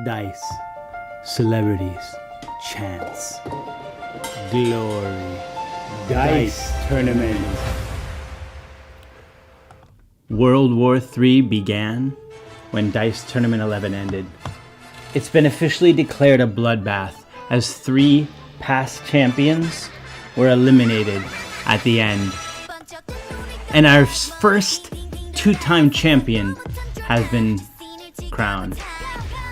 dice, celebrities, chance, glory, dice tournament. World War III began when Dice Tournament 11 ended. It's been officially declared a bloodbath as 3 past champions were eliminated at the end. And our first 2-time champion has been crowned.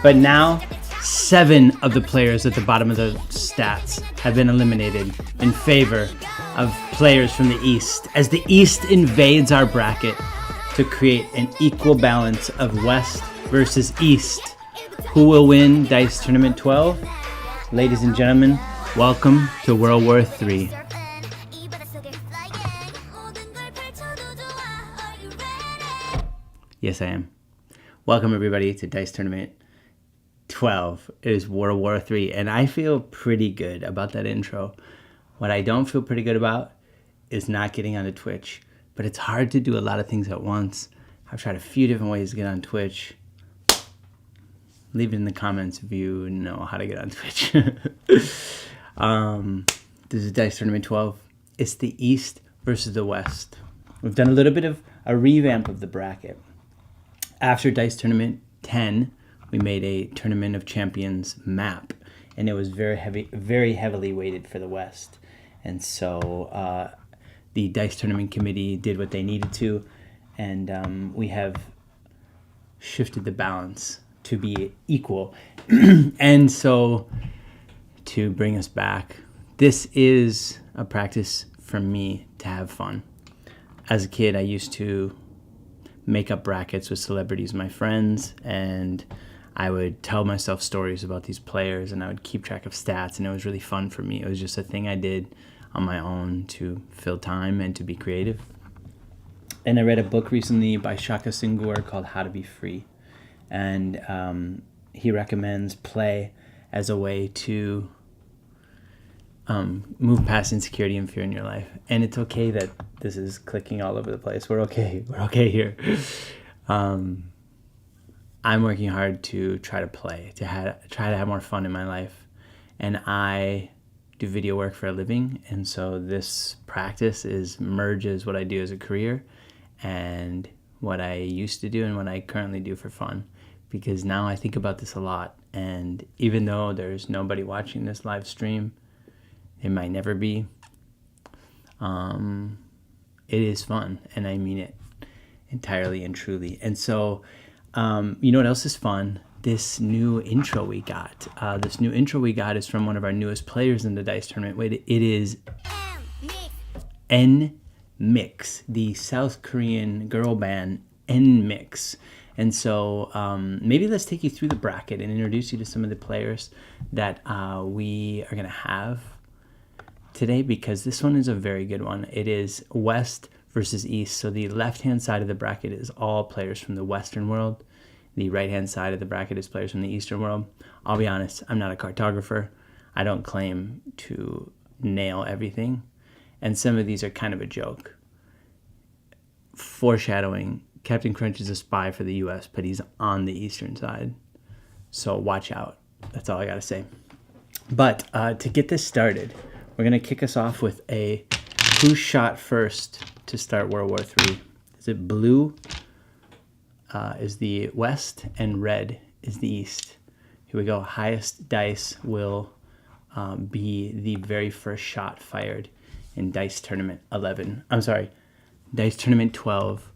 But now, 7 of the players at the bottom of the stats have been eliminated in favor of players from the East, as the East invades our bracket to create an equal balance of West versus East. Who will win Dice Tournament 12? Ladies and gentlemen, welcome to World War III. Yes, I am. Welcome everybody to Dice Tournament 12. It is World War III, and I feel pretty good about that intro. What I don't feel pretty good about is not getting onto Twitch. But it's hard to do a lot of things at once. I've tried a few different ways to get on Twitch. Leave it in the comments if you know how to get on Twitch. This is Dice Tournament 12. It's the East versus the West. We've done a little bit of a revamp of the bracket. After Dice Tournament 10, we made a Tournament of Champions map. And it was very heavily weighted for the West. And so the Dice Tournament Committee did what they needed to, and we have shifted the balance to be equal. And so, to bring us back, this is a practice for me to have fun. As a kid, I used to make up brackets with celebrities, my friends, and I would tell myself stories about these players, and I would keep track of stats, and it was really fun for me. It was just a thing I did on my own to fill time and to be creative. And I read a book recently by Shaka Singur called How to Be Free. And he recommends play as a way to move past insecurity and fear in your life. And it's okay that this is clicking all over the place. We're okay here. I'm working hard to try to play, to try to have more fun in my life. And I do video work for a living, and so this practice merges what I do as a career and what I used to do and what I currently do for fun, because now I think about this a lot. And even though there's nobody watching this live stream, it might never be, it is fun, and I mean it entirely and truly. And so you know what else is fun? This new intro we got. Is from one of our newest players in the Dice Tournament. It is N-Mix, the South Korean girl band N-Mix. And so maybe let's take you through the bracket and introduce you to some of the players that we are going to have today, because this one is a very good one. It is West versus East. So the left-hand side of the bracket is all players from the Western world. The right-hand side of the bracket is players from the Eastern world. I'll be honest, I'm not a cartographer. I don't claim to nail everything. And some of these are kind of a joke. Foreshadowing, Captain Crunch is a spy for the U.S., but he's on the Eastern side. So watch out. That's all I got to say. But to get this started, we're going to kick us off with a who shot first to start World War III. Is it blue? Is the West, and red is the East. Here we go. Highest dice will be the very first shot fired in Dice Tournament 11. I'm sorry, Dice Tournament 12,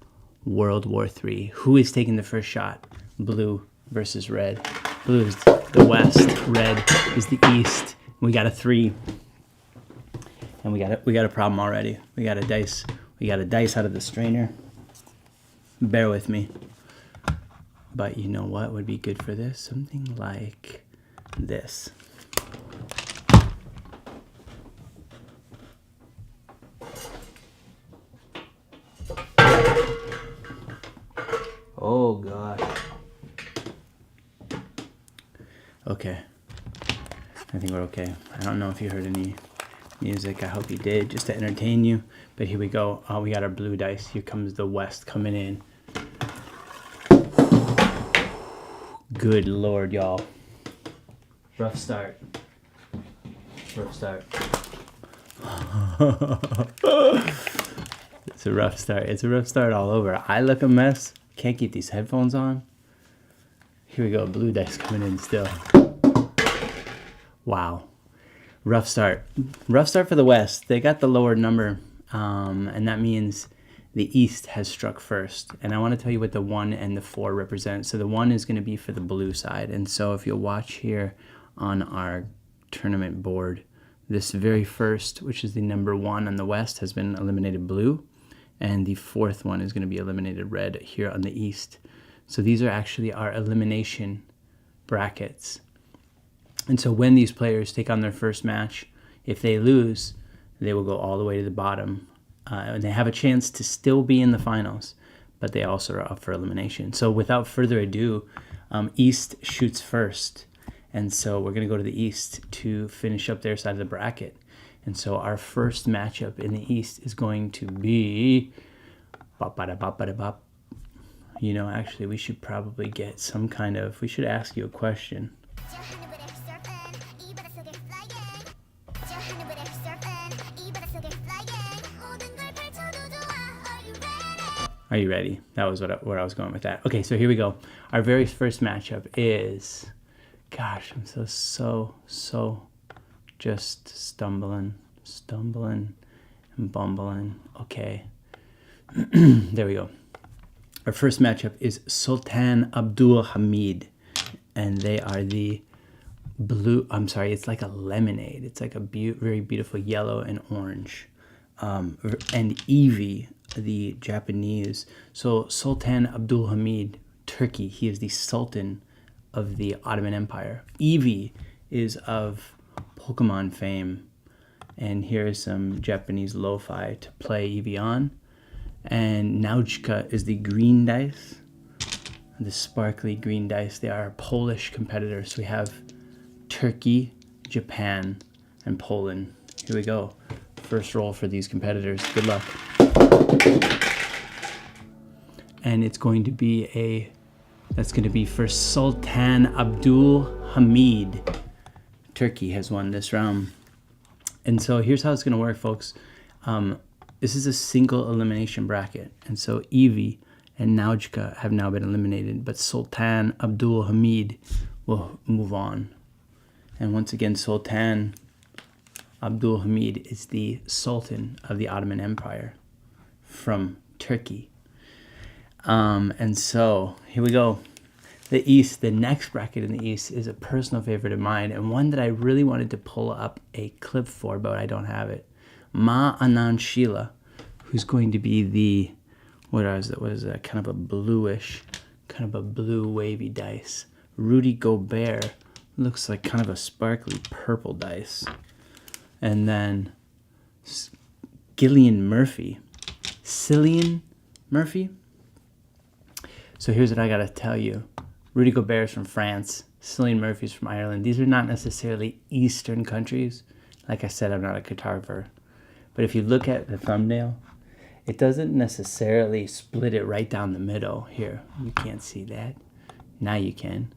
World War III. Who is taking the first shot? Blue versus red. Blue is the West, red is the East. We got a 3. And we got a problem already. We got a dice out of the strainer. Bear with me. But you know what would be good for this? Something like this. Oh, God. Okay. I think we're okay. I don't know if you heard any music. I hope you did, just to entertain you. But here we go. We got our blue dice. Here comes the West coming in. Good Lord, y'all. Rough start. Rough start. It's a rough start. It's a rough start all over. I look a mess. Can't keep these headphones on. Here we go. Blue dice coming in still. Wow. Rough start. Rough start for the West. They got the lower number. And that means the East has struck first. And I want to tell you what the 1 and the 4 represent. So the 1 is going to be for the blue side. And so if you'll watch here on our tournament board, this very first, which is the number 1 on the West, has been eliminated blue. And the 4th one is going to be eliminated red here on the East. So these are actually our elimination brackets. And so when these players take on their first match, if they lose, they will go all the way to the bottom. And they have a chance to still be in the finals, but they also are up for elimination. So without further ado, East shoots first. And so we're going to go to the East to finish up their side of the bracket. And so our first matchup in the East is going to be... You know, actually, we should probably get some kind of... We should ask you a question. Are you ready? That was where I was going with that. Okay, so here we go. Our very first matchup is... Gosh, I'm so just stumbling and bumbling. Okay. There we go. Our first matchup is Sultan Abdul Hamid. And they are the blue... I'm sorry, it's like a lemonade. It's like a very beautiful yellow and orange. And Evie, the Japanese. So Sultan Abdul Hamid, Turkey. He is the Sultan of the Ottoman Empire. Evie is of Pokemon fame. And here is some Japanese lo-fi to play Evie on. And Naujka is the green dice. The sparkly green dice. They are Polish competitors. We have Turkey, Japan, and Poland. Here we go. First roll for these competitors. Good luck. And it's going to be that's going to be for Sultan Abdul Hamid. Turkey has won this round. And so here's how it's going to work, folks. This is a single elimination bracket. And so Evie and Naujka have now been eliminated, but Sultan Abdul Hamid will move on. And once again, Sultan Abdul Hamid is the Sultan of the Ottoman Empire from Turkey. And so here we go. The East, the next bracket in the East is a personal favorite of mine and one that I really wanted to pull up a clip for, but I don't have it. Ma Anand Sheila, who's going to be the, what is that, kind of a bluish, kind of a blue wavy dice. Rudy Gobert looks like kind of a sparkly purple dice. And then Cillian Murphy. So here's what I gotta tell you. Rudy Gobert is from France. Cillian Murphy's from Ireland. These are not necessarily Eastern countries. Like I said, I'm not a cartographer. But if you look at the thumbnail, it doesn't necessarily split it right down the middle. Here, you can't see that. Now you can.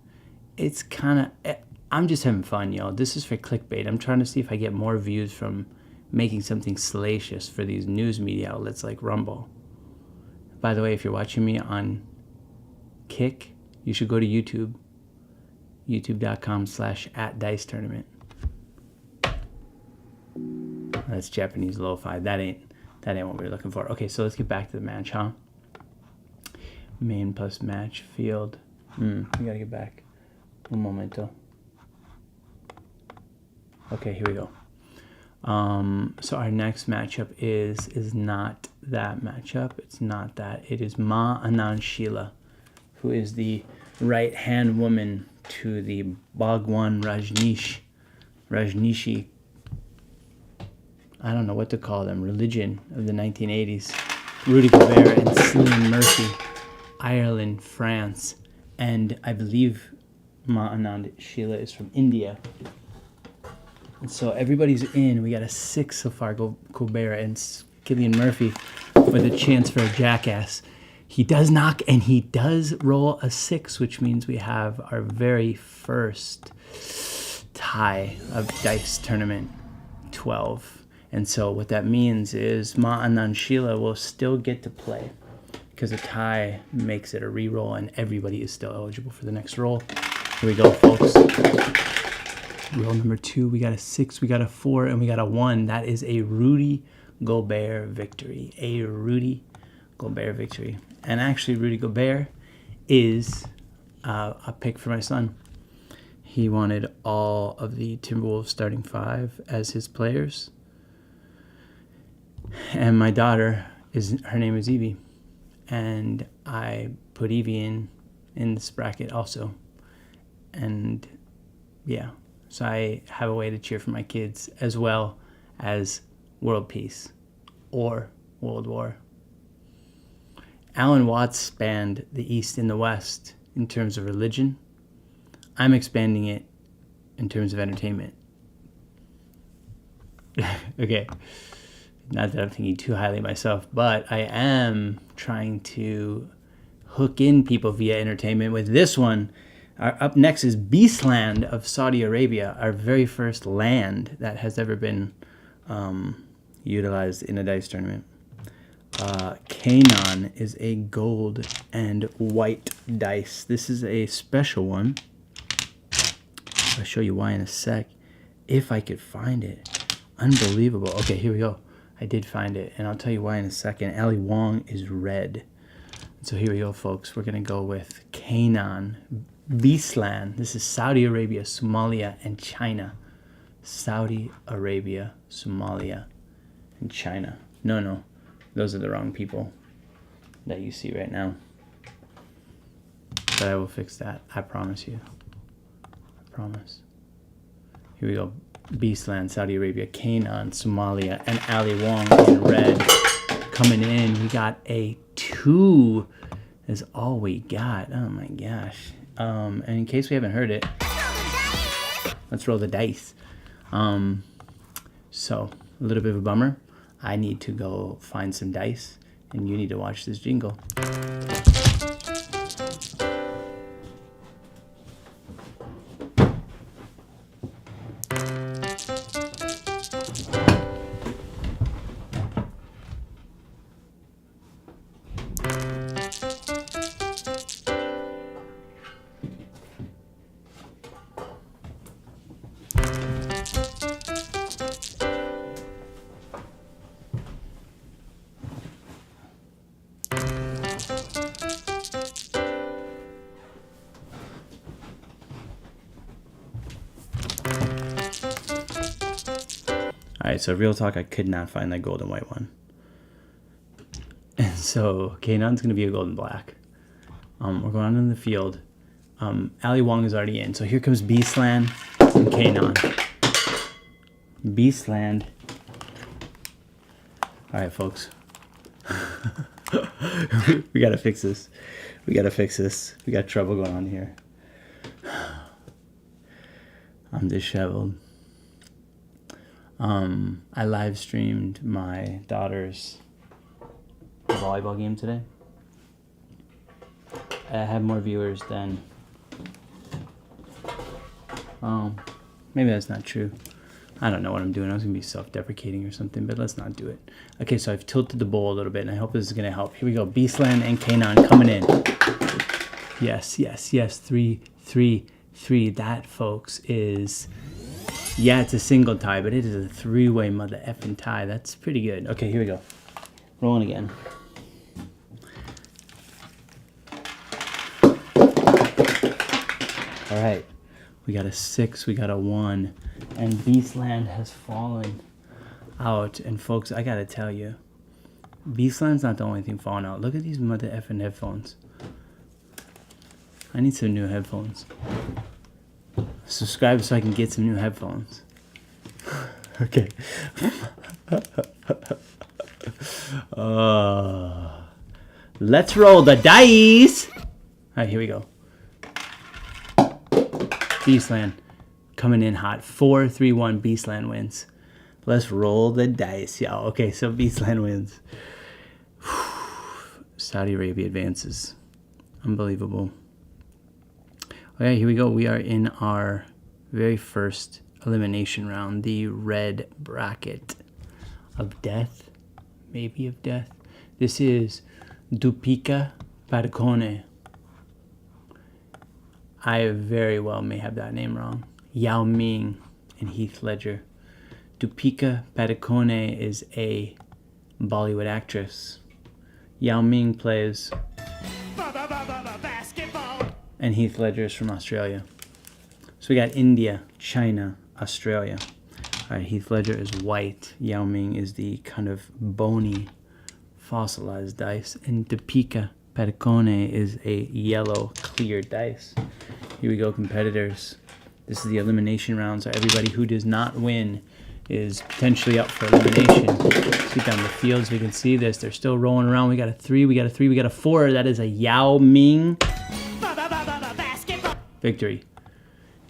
It's kind of... I'm just having fun, y'all. This is for clickbait. I'm trying to see if I get more views from making something salacious for these news media outlets like Rumble. By the way, if you're watching me on Kick, you should go to YouTube. youtube.com/@dicetournament. That's Japanese lo-fi. That ain't what we were looking for. Okay, so let's get back to the match, huh? Main plus match field. We gotta get back. Un momento. Okay, here we go. So our next matchup is not that matchup. It's not that. It is Ma Anand Sheila, who is the right-hand woman to the Bhagwan Rajneeshi, I don't know what to call them, religion of the 1980s. Rudy Gobert and Cillian Murphy, Ireland, France, and I believe Ma Anand Sheila is from India. And so everybody's in. We got a 6 so far. Gobert and Cillian Murphy with a chance for a jackass. He does knock, and he does roll a 6, which means we have our very first tie of Dice Tournament 12. And so what that means is Ma and Sheila will still get to play because a tie makes it a reroll and everybody is still eligible for the next roll. Here we go, folks. Roll number 2, we got a 6, we got a 4, and we got a 1. That is a Rudy Gobert victory. A Rudy Gobert victory. And actually, Rudy Gobert is a pick for my son. He wanted all of the Timberwolves starting 5 as his players. And my daughter, her name is Evie. And I put Evie in this bracket also. And yeah, so I have a way to cheer for my kids as well as world peace or World War. Alan Watts spanned the East and the West in terms of religion. I'm expanding it in terms of entertainment. Okay, not that I'm thinking too highly of myself, but I am trying to hook in people via entertainment with this one. Up next is Beastland of Saudi Arabia, our very first land that has ever been utilized in a dice tournament. Canaan is a gold and white dice. This is a special one. I'll show you why in a sec. If I could find it. Unbelievable. Okay, here we go. I did find it, and I'll tell you why in a second. Ali Wong is red. So here we go, folks. We're going to go with Canaan. Beastland. This is Saudi Arabia, Somalia, and China. Saudi Arabia, Somalia, and China. No. Those are the wrong people that you see right now. But I will fix that. I promise you. I promise. Here we go. Beastland, Saudi Arabia, Canaan, Somalia, and Ali Wong in red. Coming in, we got a 2 is all we got. Oh my gosh. And in case we haven't heard it, let's roll the dice. So, a little bit of a bummer. I need to go find some dice, and you need to watch this jingle. Alright, so real talk, I could not find that gold and white one. And so Canaan's going to be a gold and black. We're going on in the field. Ali Wong is already in. So here comes Beastland and Canaan. Beastland. Alright, folks. We got to fix this. We got trouble going on here. I'm disheveled. I live streamed my daughter's volleyball game today. I had more viewers than... maybe that's not true. I don't know what I'm doing. I was going to be self-deprecating or something, but let's not do it. Okay, so I've tilted the bowl a little bit, and I hope this is going to help. Here we go. Beastland and Canaan coming in. Yes. 3. That, folks, is... Yeah, it's a single tie, but it is a 3-way mother effing tie. That's pretty good. Okay, here we go. Rolling again. All right. We got a 6, we got a 1, and Beastland has fallen out. And folks, I gotta tell you, Beastland's not the only thing falling out. Look at these mother effing headphones. I need some new headphones. Subscribe so I can get some new headphones. Okay. Let's roll the dice. All right, here we go. Beastland coming in hot. 4-3-1. Beastland wins. Let's roll the dice, y'all. Okay, so Beastland wins. Saudi Arabia advances. Unbelievable. Okay, here we go. We are in our very first elimination round, the red bracket of death, maybe of death. This is Dupica Padcone. I very well may have that name wrong. Yao Ming and Heath Ledger. Dupica Padcone is a Bollywood actress. Yao Ming plays, and Heath Ledger is from Australia. So we got India, China, Australia. All right, Heath Ledger is white. Yao Ming is the kind of bony, fossilized dice. And Dupica Padcone is a yellow, clear dice. Here we go, competitors. This is the elimination round, so everybody who does not win is potentially up for elimination. Let's get down the field so we can see this. They're still rolling around. We got a 3, we got a 3, we got a 4. That is a Yao Ming victory.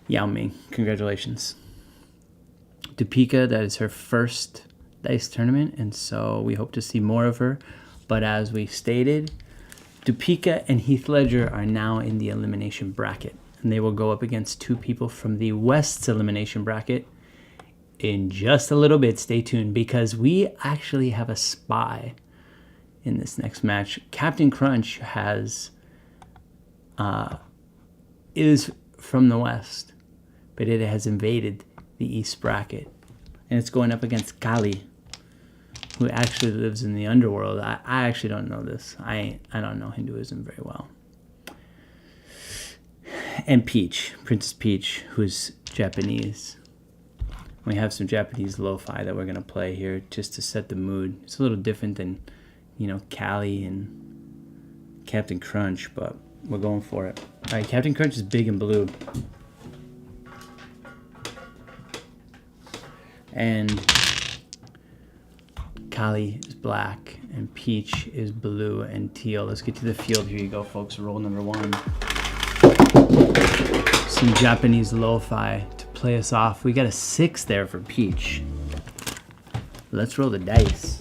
Yao Ming, congratulations. Dupica, that is her first dice tournament, and so we hope to see more of her. But as we stated, Dupica and Heath Ledger are now in the elimination bracket, and they will go up against 2 people from the West's elimination bracket in just a little bit. Stay tuned, because we actually have a spy in this next match. Captain Crunch is from the West, but it has invaded the East bracket, and it's going up against Kali, who actually lives in the underworld. I actually don't know this. I don't know Hinduism very well. And Peach, Princess Peach, who's Japanese. We have some Japanese lo-fi that we're going to play here just to set the mood. It's a little different than, Callie and Captain Crunch, but we're going for it. All right, Captain Crunch is big and blue. And Callie is black, and Peach is blue and teal. Let's get to the field. Here you go, folks. Roll number 1. Some Japanese lo-fi to play us off. We got a 6 there for Peach. Let's roll the dice.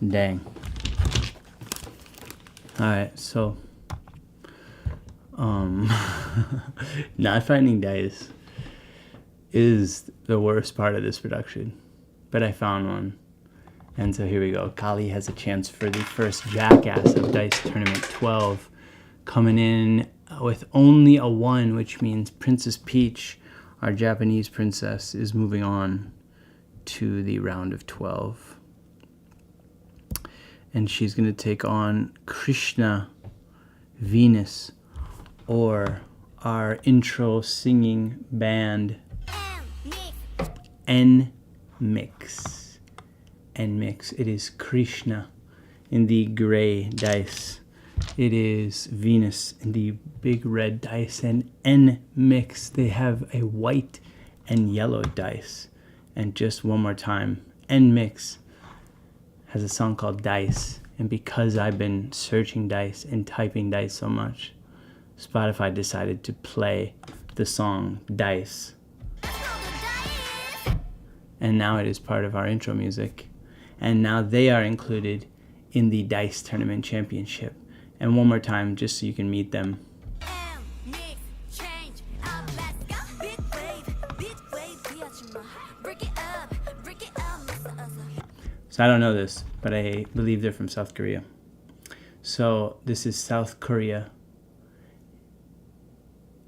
Dang. Alright, so not finding dice is the worst part of this production, but I found one, and so here we go. Kali has a chance for the first jackass of Dice Tournament 12, coming in with only a 1, which means Princess Peach, our Japanese princess, is moving on to the round of 12. And she's going to take on Krishna, Venus, or our intro singing band, N-Mix. N-Mix. It is Krishna in the gray dice. It is Venus in the big red dice. And N-Mix, they have a white and yellow dice. And just one more time, N-Mix has a song called Dice, and because I've been searching dice and typing dice so much, Spotify decided to play the song Dice. And now it is part of our intro music, and now they are included in the Dice Tournament Championship. And one more time, just so you can meet them. So I don't know this, but I believe they're from South Korea. So this is South Korea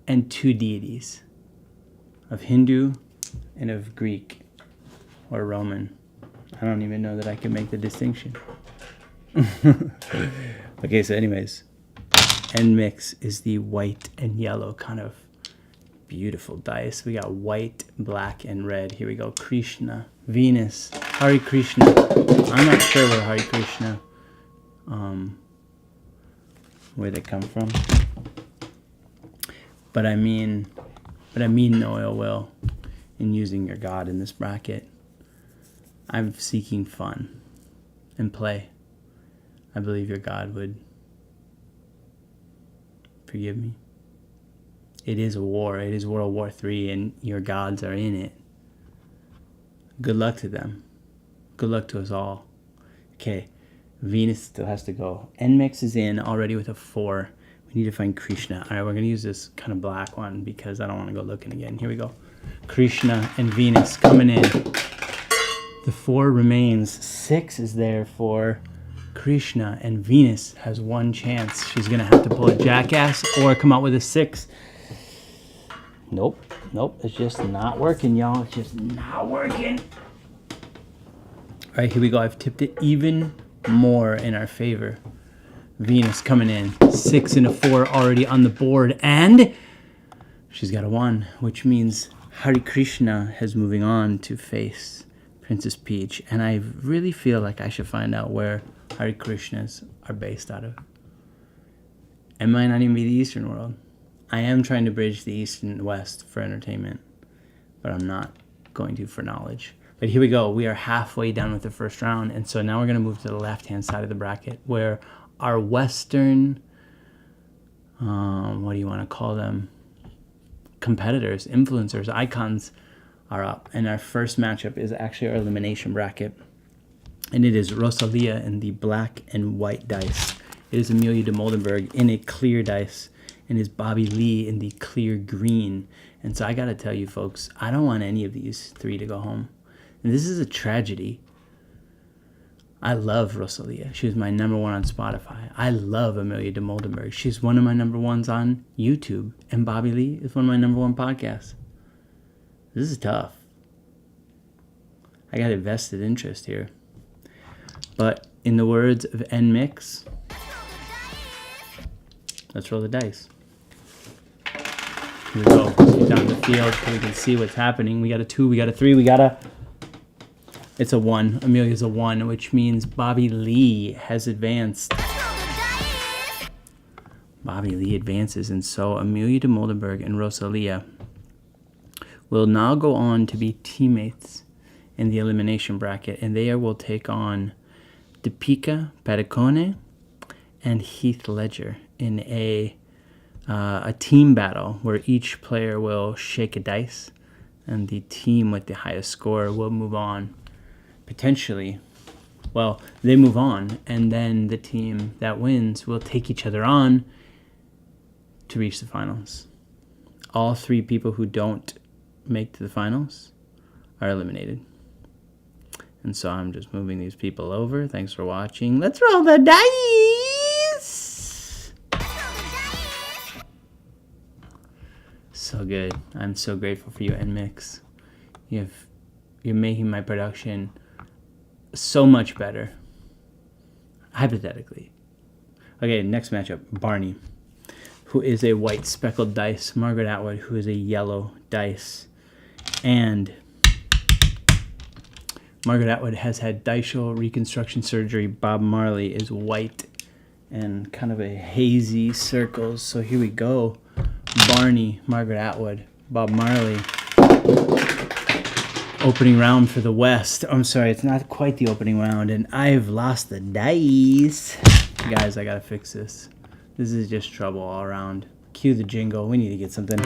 and 2 deities, of Hindu and of Greek or Roman. I don't even know that I can make the distinction. Okay, so anyways, N-Mix is the white and yellow kind of beautiful dice. We got white, black, and red. Here we go. Krishna, Venus, Hare Krishna. I'm not sure where Hare Krishna, where they come from. But I mean no ill will in using your God in this bracket. I'm seeking fun and play. I believe your God would forgive me. It is a war. It is World War III, and your gods are in it. Good luck to them. Good luck to us all. Okay, Venus still has to go. Nmix is in already with a 4. We need to find Krishna. All right, we're going to use this kind of black one because I don't want to go looking again. Here we go. Krishna and Venus coming in. The 4 remains. 6 is there for Krishna, and Venus has one chance. She's going to have to pull a jackass or come out with a 6. Nope. It's just not working, y'all. It's just not working. All right, here we go. I've tipped it even more in our favor. Venus coming in. 6 and a 4 already on the board. And she's got a 1, which means Hare Krishna is moving on to face Princess Peach. And I really feel like I should find out where Hare Krishnas are based out of. It might not even be the Eastern world. I am trying to bridge the East and West for entertainment, but I'm not going to for knowledge. But here we go. We are halfway done with the first round, and so now we're going to move to the left-hand side of the bracket where our Western, what do you want to call them, competitors, influencers, icons are up. And our first matchup is actually our elimination bracket, and it is Rosalía in the black and white dice. It is Amelia Dimoldenberg in a clear dice, and is Bobby Lee in the clear green. And so I got to tell you, folks, I don't want any of these 3 to go home. And this is a tragedy. I love Rosalía. She was my number 1 on Spotify. I love Amelia Dimoldenberg. She's one of my number 1s on YouTube. And Bobby Lee is one of my number 1 podcasts. This is tough. I got a vested interest here. But in the words of Nmix, let's roll the dice. Here we go. Let's get down the field so we can see what's happening. We got a 2, we got a 3, we got a... It's a 1. Amelia's a 1, which means Bobby Lee has advanced. Bobby Lee advances, and so Amelia Dimoldenberg and Rosalía will now go on to be teammates in the elimination bracket, and they will take on Deepika Padukone and Heath Ledger in a team battle where each player will shake a dice, and the team with the highest score will move on. Potentially, well, they move on, and then the team that wins will take each other on to reach the finals. All 3 people who don't make to the finals are eliminated. And so I'm just moving these people over. Thanks for watching. Let's roll the dice! So good. I'm so grateful for you, Nmix. You're making my production so much better. Hypothetically. Okay, next matchup. Barney, who is a white speckled dice. Margaret Atwood, who is a yellow dice. And Margaret Atwood has had digital reconstruction surgery. Bob Marley is white and kind of a hazy circles. So here we go. Barney, Margaret Atwood, Bob Marley. Opening round for the West. I'm sorry, it's not quite the opening round, and I've lost the dice. Guys, I gotta fix this. This is just trouble all around. Cue the jingle. We need to get something.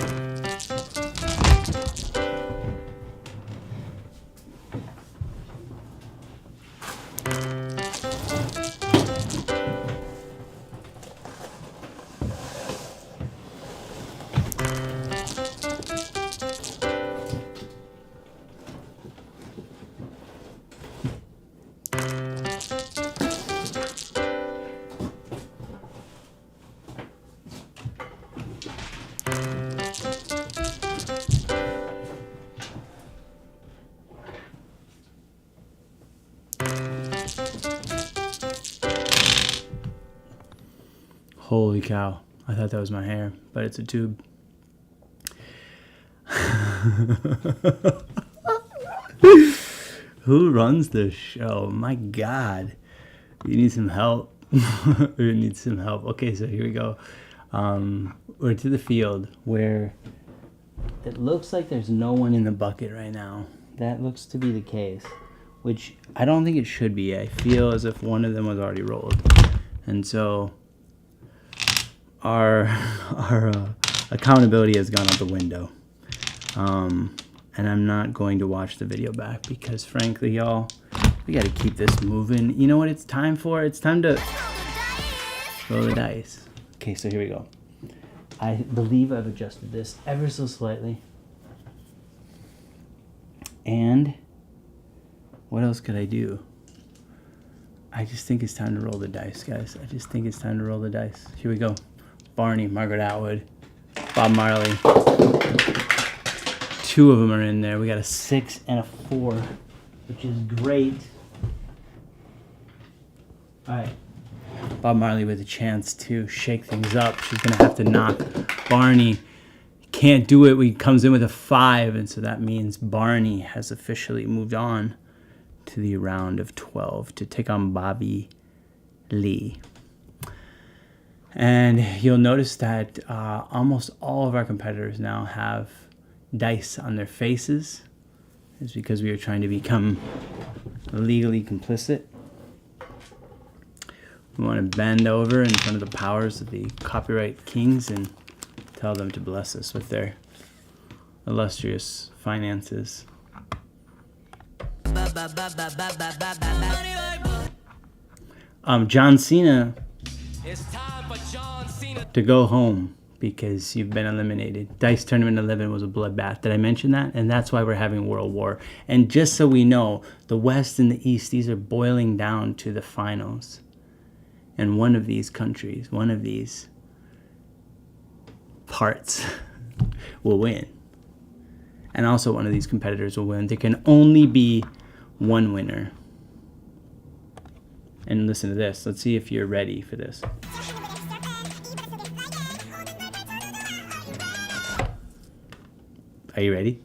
Holy cow. I thought that was my hair, but it's a tube. Who runs this show? My God. You need some help. We need some help. Okay, so here we go. We're to the field where it looks like there's no one in the bucket right now. That looks to be the case, which I don't think it should be. I feel as if one of them was already rolled. And so our accountability has gone out the window. And I'm not going to watch the video back because, frankly, y'all, we got to keep this moving. You know what it's time for? It's time to roll the dice. Okay, so here we go. I believe I've adjusted this ever so slightly. And what else could I do? I just think it's time to roll the dice, guys. I just think it's time to roll the dice. Here we go. Barney, Margaret, Atwood, Bob Marley. 2 of them are in there. We got a 6 and a 4, which is great. All right. Bob Marley with a chance to shake things up. She's going to have to knock Barney. Can't do it. He comes in with a 5, and so that means Barney has officially moved on to the round of 12 to take on Bobby Lee. And you'll notice that almost all of our competitors now have dice on their faces. It's because we are trying to become legally complicit. We want to bend over in front of the powers of the copyright kings and tell them to bless us with their illustrious finances. John Cena to go home because you've been eliminated. Dice Tournament 11 was a bloodbath. Did I mention that? And that's why we're having World War. And just so we know, the West and the East, these are boiling down to the finals. And one of these countries, one of these parts will win. And also one of these competitors will win. There can only be one winner. And listen to this. Let's see if you're ready for this. Are you ready?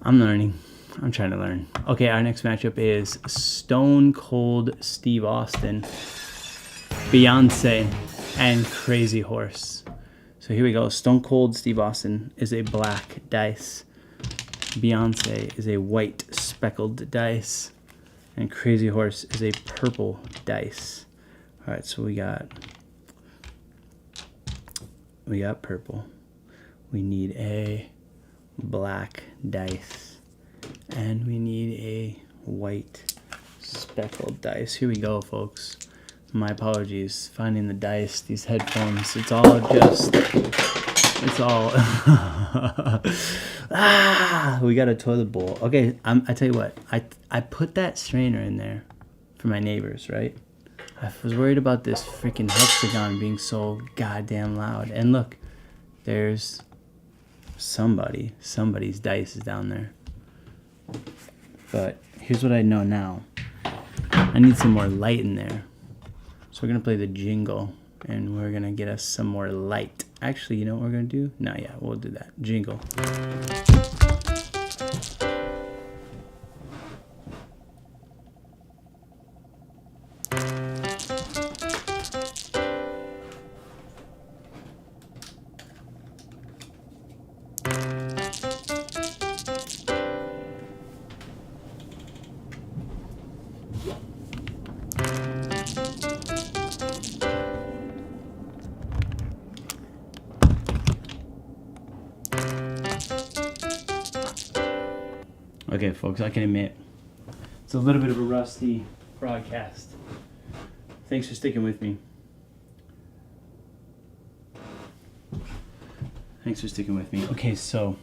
I'm learning. I'm trying to learn. Okay, our next matchup is Stone Cold Steve Austin, Beyoncé, and Crazy Horse. So here we go. Stone Cold Steve Austin is a black dice. Beyoncé is a white speckled dice. And Crazy Horse is a purple dice. All right, so we got purple. We need a black dice. And we need a white speckled dice. Here we go, folks. My apologies. Finding the dice, these headphones, it's all we got a toilet bowl. Okay, I tell you what, I put that strainer in there for my neighbors, right? I was worried about this freaking hexagon being so goddamn loud. And look, there's somebody's dice is down there. But here's what I know now. I need some more light in there. So we're gonna play the jingle and we're gonna get us some more light. Actually, you know what we're gonna do? No, yeah, we'll do that. Jingle. Okay, folks, I can admit it's a little bit of a rusty broadcast. Thanks for sticking with me. Okay, so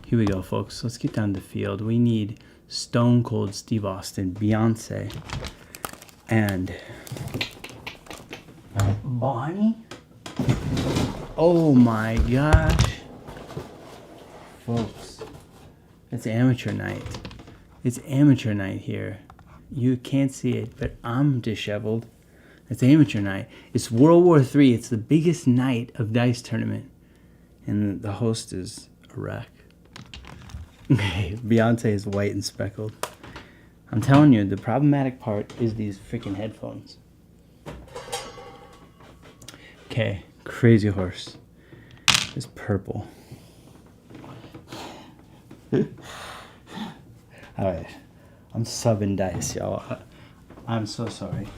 here we go, folks. Let's get down the field. We need Stone Cold Steve Austin, Beyoncé, and Barney. Oh my gosh, folks. It's amateur night. It's amateur night here. You can't see it, but I'm disheveled. It's amateur night. It's World War III. It's the biggest night of Dice Tournament. And the host is a wreck. Okay, Beyoncé is white and speckled. I'm telling you, the problematic part is these freaking headphones. Okay, Crazy Horse is purple. Alright, I'm subbing dice, y'all. I'm so sorry.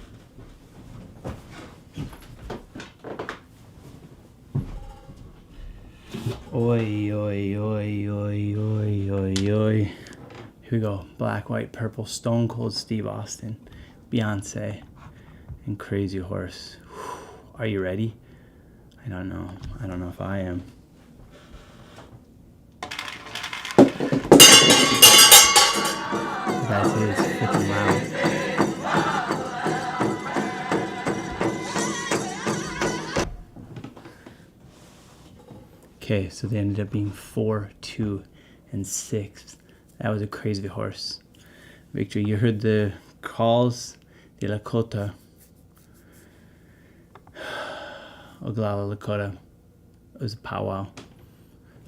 Oi, oi, oi, oi, oi, oi, oi. Here we go. Black, white, purple, Stone Cold Steve Austin, Beyoncé, and Crazy Horse. Whew. Are you ready? I don't know. I don't know if I am. Guys, it is freaking loud. Okay, so they ended up being 4, 2, and 6. That was a Crazy Horse victory. You heard the calls de Lakota. Oglala Lakota. It was a powwow. It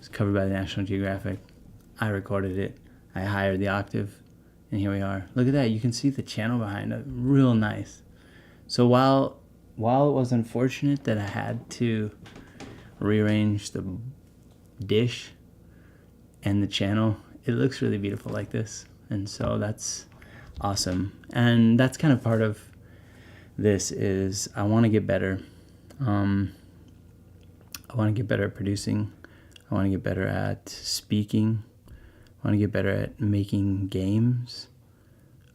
was covered by the National Geographic. I recorded it. I hired the octave. And here we are. Look at that. You can see the channel behind it. Real nice. So while it was unfortunate that I had to rearrange the dish and the channel, it looks really beautiful like this. And so that's awesome. And that's kind of part of this is I want to get better. I want to get better at producing. I want to get better at speaking. I want to get better at making games,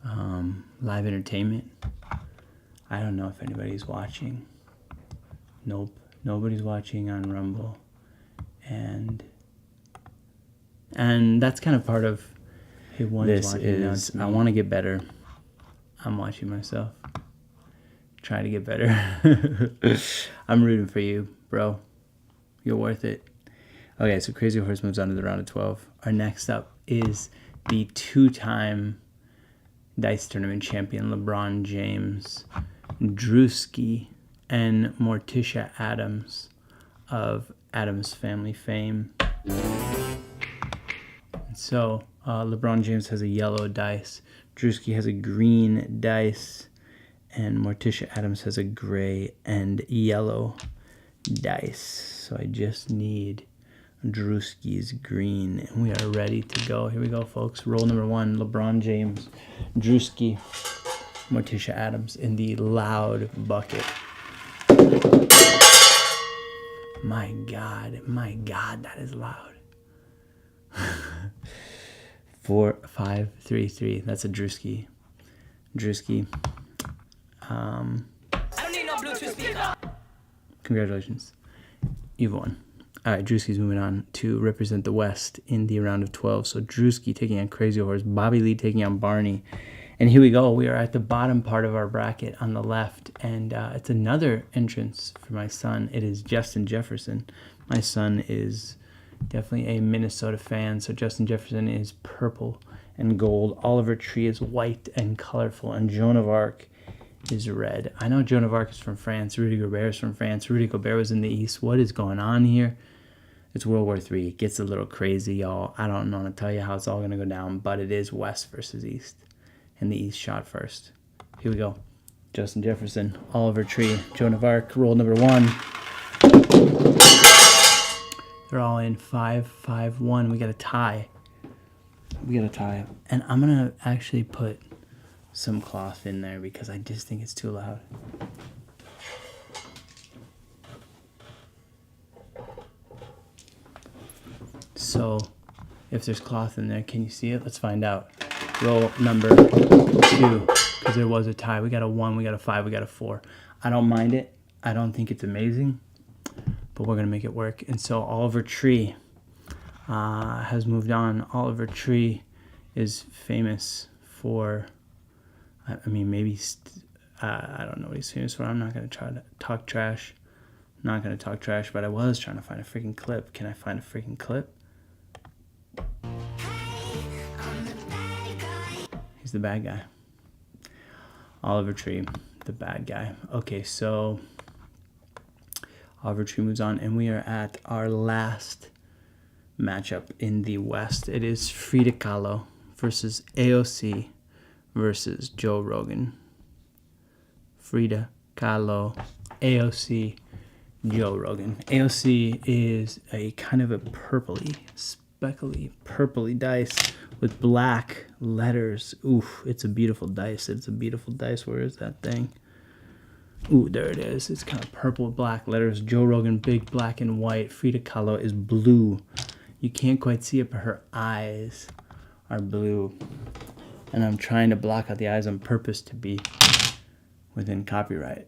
live entertainment. I don't know if anybody's watching. Nope, nobody's watching on Rumble. And that's kind of part of this is I want to get better. I'm watching myself. Try to get better. I'm rooting for you, bro. You're worth it. Okay, so Crazy Horse moves on to the round of 12. Our next up is the 2-time Dice Tournament champion, LeBron James, Druski, and Morticia Addams of Addams family fame. So, LeBron James has a yellow dice, Druski has a green dice, and Morticia Addams has a gray and yellow dice. So I just need Druski's green, and we are ready to go. Here we go, folks. Roll number 1, LeBron James, Druski, Morticia Addams in the loud bucket. My God, that is loud. 4, 5, 3, 3. That's a Druski. I don't need no Bluetooth speaker. Congratulations. You've won. All right, Druski's moving on to represent the West in the round of 12. So Druski taking on Crazy Horse, Bobby Lee taking on Barney. And here we go. We are at the bottom part of our bracket on the left. And it's another entrance for my son. It is Justin Jefferson. My son is definitely a Minnesota fan. So Justin Jefferson is purple and gold. Oliver Tree is white and colorful. And Joan of Arc is red. I know Joan of Arc is from France. Rudy Gobert is from France. Rudy Gobert was in the East. What is going on here? It's World War III. It gets a little crazy, y'all. I don't know to tell you how it's all going to go down, but it is West versus East. And the East shot first. Here we go. Justin Jefferson, Oliver Tree, Joan of Arc, roll number 1. They're all in 5, 5, 1. We got a tie. And I'm going to actually put some cloth in there because I just think it's too loud. So if there's cloth in there, can you see it? Let's find out. Roll number 2, because there was a tie. We got a 1, we got a 5, we got a 4. I don't mind it. I don't think it's amazing, but we're going to make it work. And so Oliver Tree has moved on. Oliver Tree is famous for, I mean, maybe, I don't know what he's famous for. I'm not going to try to talk trash. Not going to talk trash, but I was trying to find a freaking clip. Can I find a freaking clip? He's the bad guy. Oliver Tree, the bad guy. Okay, so Oliver Tree moves on, and we are at our last matchup in the West. It is Frida Kahlo versus AOC versus Joe Rogan. Frida Kahlo, AOC, Joe Rogan. AOC is a kind of a purpley, speckly, purpley dice with black letters. Oof, it's a beautiful dice. Where is that thing? Ooh, there it is. It's kind of purple with black letters. Joe Rogan, big black and white. Frida Kahlo is blue. You can't quite see it, but her eyes are blue. And I'm trying to block out the eyes on purpose to be within copyright.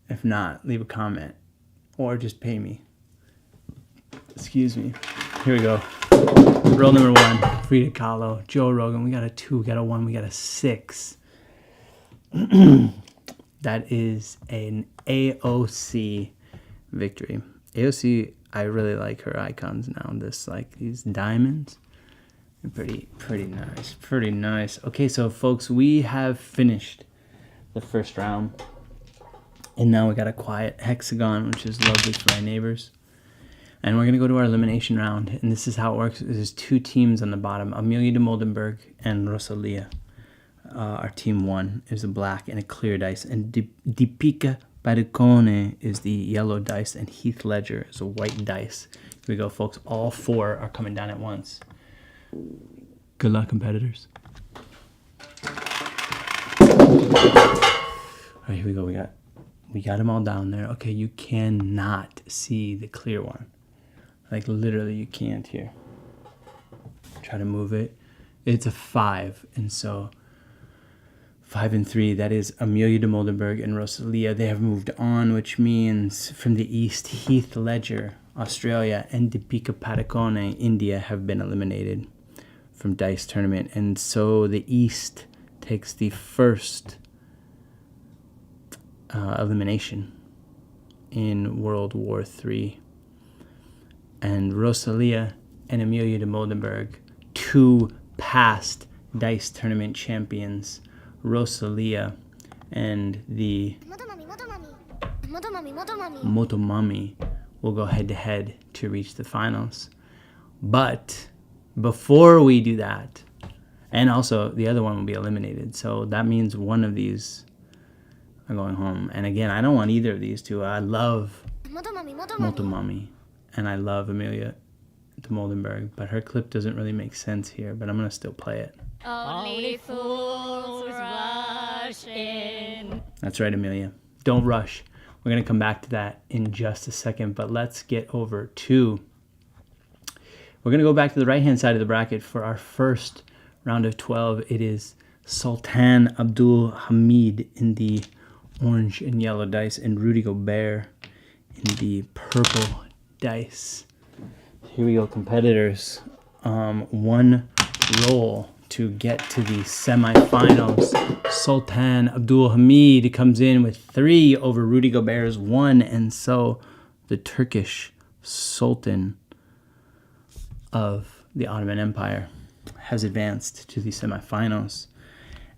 If not, leave a comment or just pay me. Excuse me. Here we go. Roll number 1, Frida Kahlo, Joe Rogan. We got a 2, we got a 1, we got a 6. That is an AOC victory. AOC, I really like her icons now. These diamonds. Pretty nice. Pretty nice. Okay, so folks, we have finished the first round. And now we got a quiet hexagon, which is lovely for my neighbors. And we're going to go to our elimination round. And this is how it works. There's 2 teams on the bottom. Amelia Dimoldenberg and Rosalía. Our team 1 is a black and a clear dice. And Deepika Padukone is the yellow dice. And Heath Ledger is a white dice. Here we go, folks. All 4 are coming down at once. Good luck, competitors. All right, here we go. We got them all down there. Okay, you cannot see the clear one. Like, literally, you can't here. Try to move it. It's a 5, and so 5 and 3, that is Amelia Dimoldenberg and Rosalía. They have moved on, which means from the east, Heath Ledger, Australia, and Deepika Padukone, India, have been eliminated from Dice Tournament. And so the east takes the first elimination in World War III. And Rosalía and Amelia Dimoldenberg, 2 past Dice Tournament champions, Rosalía and the Motomami, will go head-to-head to reach the finals. But before we do that, and also the other one will be eliminated, so that means one of these are going home. And again, I don't want either of these 2. I love Motomami, and I love Amelia Dimoldenberg, but her clip doesn't really make sense here, but I'm going to still play it. Only fools rush in. That's right, Amelia. Don't rush. We're going to come back to that in just a second, but let's get over to... We're going to go back to the right-hand side of the bracket for our first round of 12. It is Sultan Abdul Hamid in the orange and yellow dice, and Rudy Gobert in the purple dice. Here we go, competitors. 1 roll to get to the semifinals. Sultan Abdul Hamid comes in with 3 over Rudy Gobert's 1, and so the Turkish Sultan of the Ottoman Empire has advanced to the semifinals.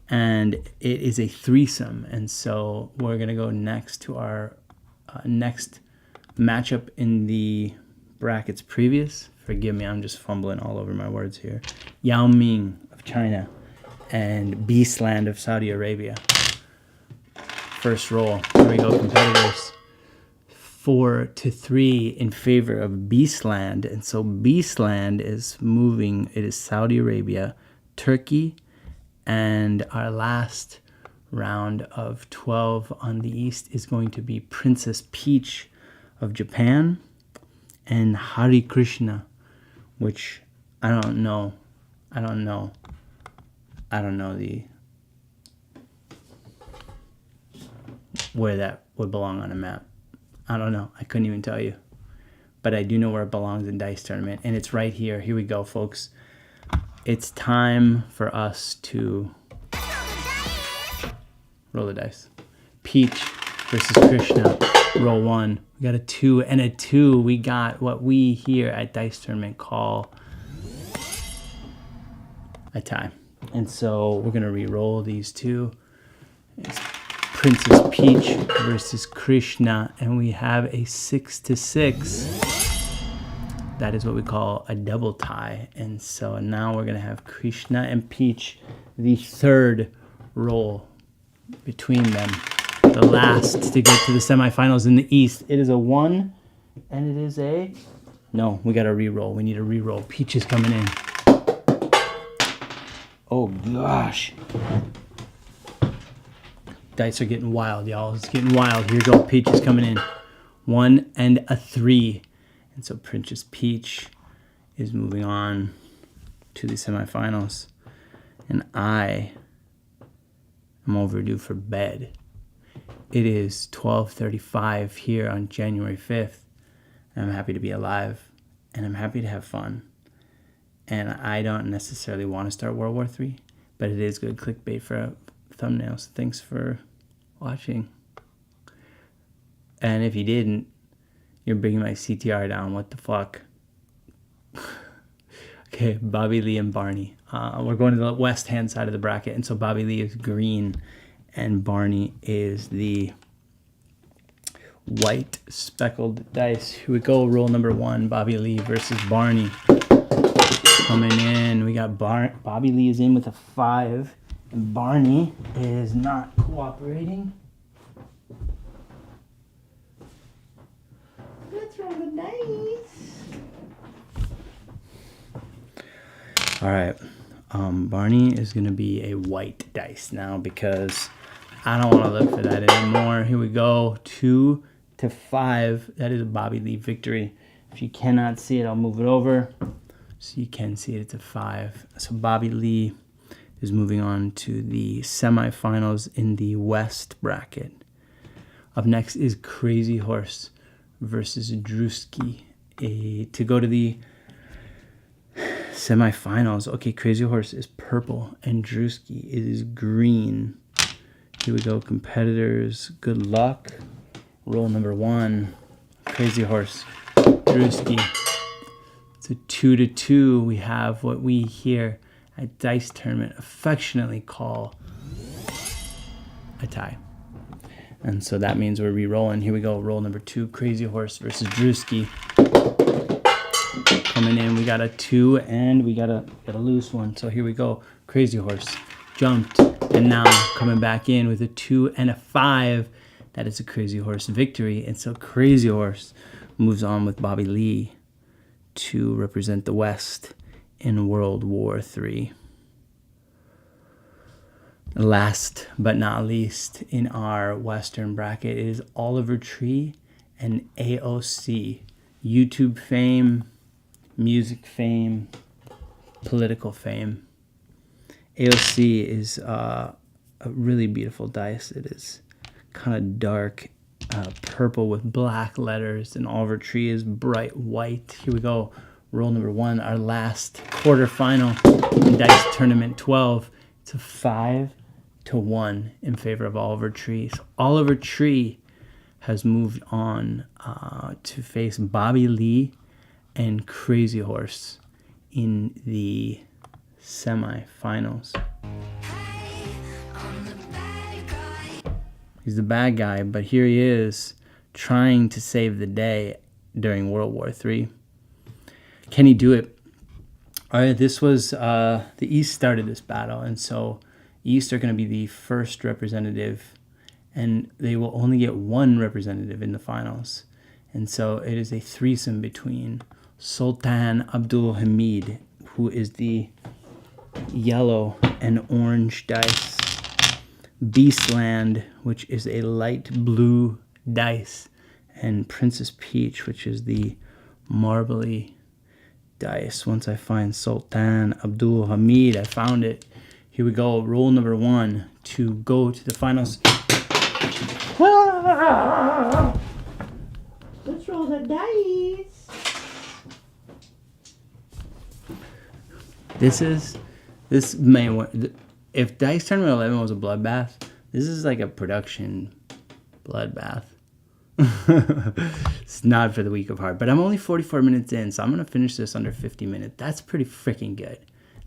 And it is a threesome, and so we're going to go next to our next matchup in the brackets previous. Forgive me, I'm just fumbling all over my words here. Yao Ming of China and Beastland of Saudi Arabia. First roll. Here we go, competitors. 4-3 in favor of Beastland. And so Beastland is moving. It is Saudi Arabia, Turkey, and our last round of 12 on the east is going to be Princess Peach of Japan and Hari Krishna, which I don't know where that would belong on a map. I don't know. I couldn't even tell you. But I do know where it belongs in Dice Tournament, and it's right here. Here we go, folks. It's time for us to roll the dice. Peach versus Krishna. Roll 1. We got a 2 and a 2. We got what we here at Dice Tournament call a tie. And so we're going to re-roll these 2. It's Princess Peach versus Krishna, and we have a 6-6. That is what we call a double tie. And so now we're going to have Krishna and Peach, the third roll between them. The last to get to the semifinals in the East. It is a 1, and it is a... No, we got to re-roll. We need a re-roll. Peach is coming in. Oh, gosh. Dice are getting wild, y'all. It's getting wild. Here we go. Peach is coming in. 1 and a 3. And so Princess Peach is moving on to the semifinals. And I am overdue for bed. It is 12:35 here on January 5th. And I'm happy to be alive. And I'm happy to have fun. And I don't necessarily want to start World War III, but it is good clickbait for thumbnails. Thanks for watching. And if you didn't, you're bringing my CTR down. What the fuck? Okay, Bobby Lee and Barney. We're going to the west-hand side of the bracket, and so Bobby Lee is green, and Barney is the white speckled dice. Here we go, roll number 1, Bobby Lee versus Barney. Coming in, we got Bobby Lee is in with a 5, and Barney is not cooperating. Let's roll the dice. All right, Barney is going to be a white dice now because I don't want to look for that anymore. Here we go, 2 to 5. That is a Bobby Lee victory. If you cannot see it, I'll move it over so you can see it. It's a 5. So Bobby Lee is moving on to the semifinals in the West bracket. Up next is Crazy Horse versus Druski to go to the semifinals. Okay, Crazy Horse is purple and Druski is green. Here we go, competitors. Good luck. Roll number 1, Crazy Horse, Druski. It's a 2 to 2. We have what we here at Dice Tournament affectionately call a tie. And so that means we're re-rolling. Here we go, roll number 2, Crazy Horse versus Druski. Coming in, we got a 2 and we got a loose one. So here we go, Crazy Horse jumped, and now coming back in with a 2 and a 5. That is a Crazy Horse victory. And so Crazy Horse moves on with Bobby Lee to represent the West in World War III. Last but not least in our Western bracket is Oliver Tree and AOC. YouTube fame, music fame, political fame. AOC is a really beautiful dice. It is kind of dark purple with black letters, and Oliver Tree is bright white. Here we go, roll number 1, our last quarterfinal in Dice Tournament 12. It's a 5 to 1 in favor of Oliver Tree. So Oliver Tree has moved on to face Bobby Lee and Crazy Horse in the semifinals. He's the bad guy, but here he is trying to save the day during World War III. Can he do it? All right, this was the East started this battle, and so East are going to be the first representative, and they will only get 1 representative in the finals. And so it is a threesome between Sultan Abdul Hamid, who is the yellow and orange dice, Beastland, which is a light blue dice, and Princess Peach, which is the marbly dice. Once I find Sultan Abdul Hamid, I found it. Here we go, roll number 1 to go to the finals. Let's roll the dice. This may work. If Dice Tournament 11 was a bloodbath, this is like a production bloodbath. It's not for the weak of heart, but I'm only 44 minutes in, so I'm going to finish this under 50 minutes. That's pretty freaking good.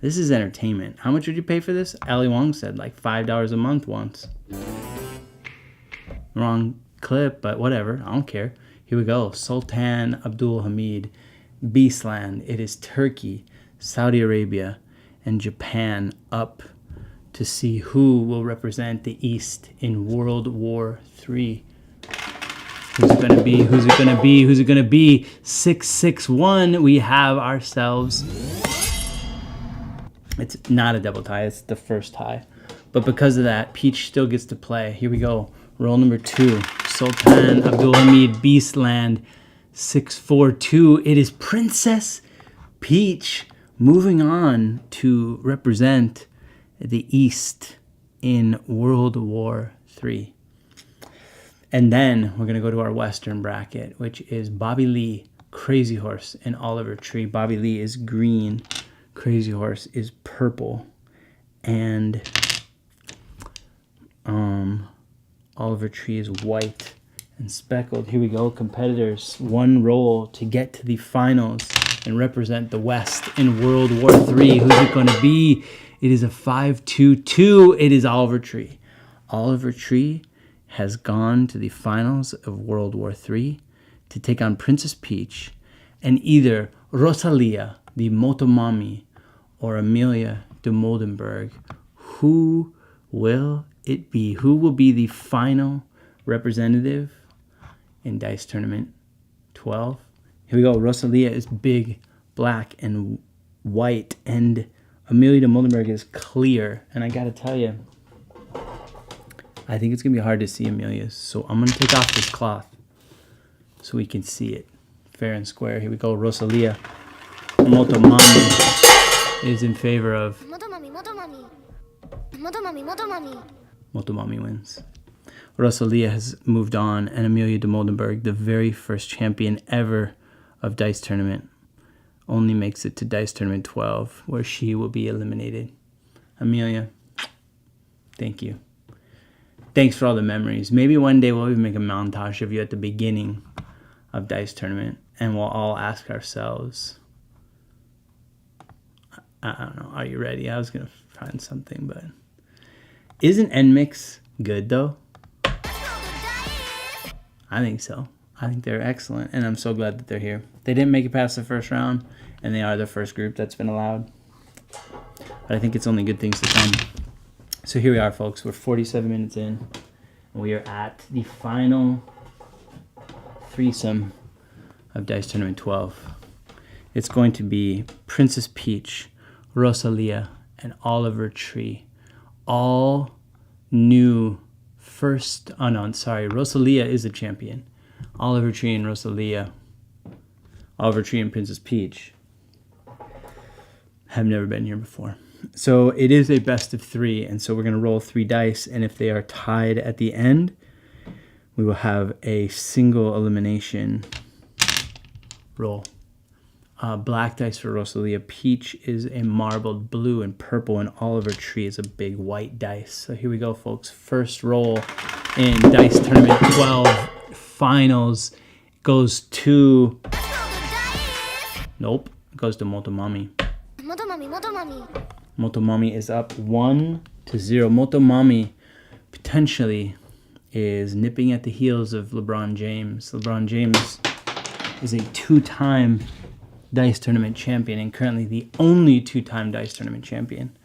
This is entertainment. How much would you pay for this? Ali Wong said like $5 a month once. Wrong clip, but whatever. I don't care. Here we go. Sultan Abdul Hamid, Beastland. It is Turkey, Saudi Arabia, and Japan up to see who will represent the East in World War III. Who's it going to be? Who's it going to be? Who's it going to be? 6-6-1. We have ourselves. It's not a double tie. It's the first tie. But because of that, Peach still gets to play. Here we go. Roll number 2. Sultan Abdulhamid Beastland 642. It is Princess Peach moving on to represent the East in World War III. And then we're going to go to our Western bracket, which is Bobby Lee, Crazy Horse, and Oliver Tree. Bobby Lee is green. Crazy Horse is purple. And Oliver Tree is white and speckled. Here we go, competitors. One roll to get to the finals and represent the West in World War III. Who's it going to be? It is a 5-2-2. It is Oliver Tree. Oliver Tree has gone to the finals of World War III to take on Princess Peach and either Rosalía, the Motomami, or Amelia, Dimoldenberg. Who will it be? Who will be the final representative in Dice Tournament 12? Here we go. Rosalía is big, black, and white, and Amelia Dimoldenberg is clear. And I gotta tell you, I think it's gonna be hard to see Amelia's. So I'm gonna take off this cloth so we can see it fair and square. Here we go. Rosalía Motomami is in favor of Motomami wins. Rosalía has moved on, and Amelia Dimoldenberg, the very first champion ever of Dice Tournament, only makes it to Dice Tournament 12, where she will be eliminated. Amelia, thank you. Thanks for all the memories. Maybe one day we'll even make a montage of you at the beginning of Dice Tournament, and we'll all ask ourselves, I don't know, are you ready? I was going to find something, but isn't NMIX good, though? I think so. I think they're excellent, and I'm so glad that they're here. They didn't make it past the first round, and they are the first group that's been allowed. But I think it's only good things to come. So here we are, folks. We're 47 minutes in, and we are at the final threesome of Dice Tournament 12. It's going to be Princess Peach, Rosalía, and Oliver Tree. All new first... Oh, no, sorry. Rosalía is the champion. Oliver Tree and Rosalía. Oliver Tree and Princess Peach have never been here before. So it is a best of 3, and so we're going to roll 3 dice, and if they are tied at the end, we will have a single elimination roll. Black dice for Rosalía. Peach is a marbled blue and purple, and Oliver Tree is a big white dice. So here we go, folks. First roll in Dice Tournament 12 finals goes to... Nope. It goes to Motomami. Motomami is up 1-0. Motomami potentially is nipping at the heels of LeBron James. LeBron James is a 2-time Dice Tournament champion and currently the only 2-time Dice Tournament champion.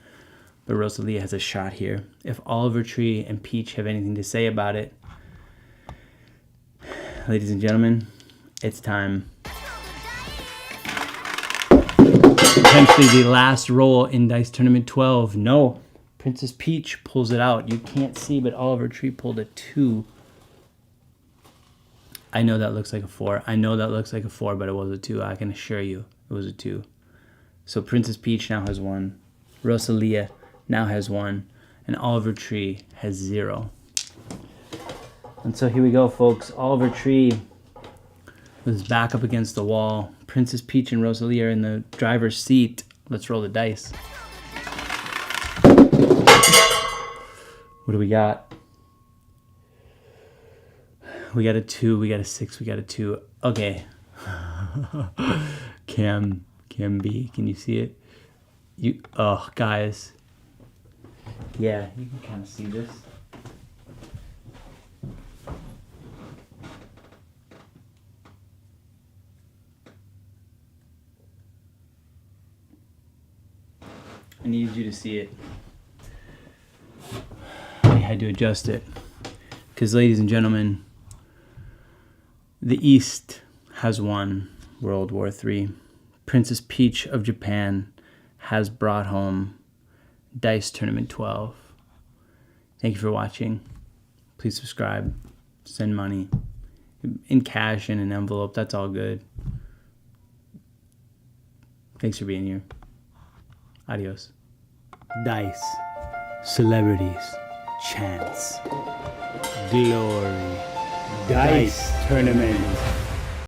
But Rosalía has a shot here. If Oliver Tree and Peach have anything to say about it, ladies and gentlemen, it's time. Potentially the last roll in Dice Tournament 12. No, Princess Peach pulls it out. You can't see, but Oliver Tree pulled a 2. I know that looks like a 4. I know that looks like a 4, but it was a 2. I can assure you it was a 2. So Princess Peach now has 1. Rosalía now has 1. And Oliver Tree has 0. And so here we go, folks. Oliver Tree was back up against the wall. Princess Peach and Rosalía are in the driver's seat. Let's roll the dice. What do we got? We got a 2, we got a 6, we got a 2. Okay. Cam B, can you see it? Oh, guys. Yeah, you can kind of see this. I needed you to see it. I had to adjust it. Because, ladies and gentlemen, the East has won World War III. Princess Peach of Japan has brought home Dice Tournament 12. Thank you for watching. Please subscribe. Send money. In cash, in an envelope. That's all good. Thanks for being here. Adios. Dice. Celebrities. Chance. Glory. Dice Tournament.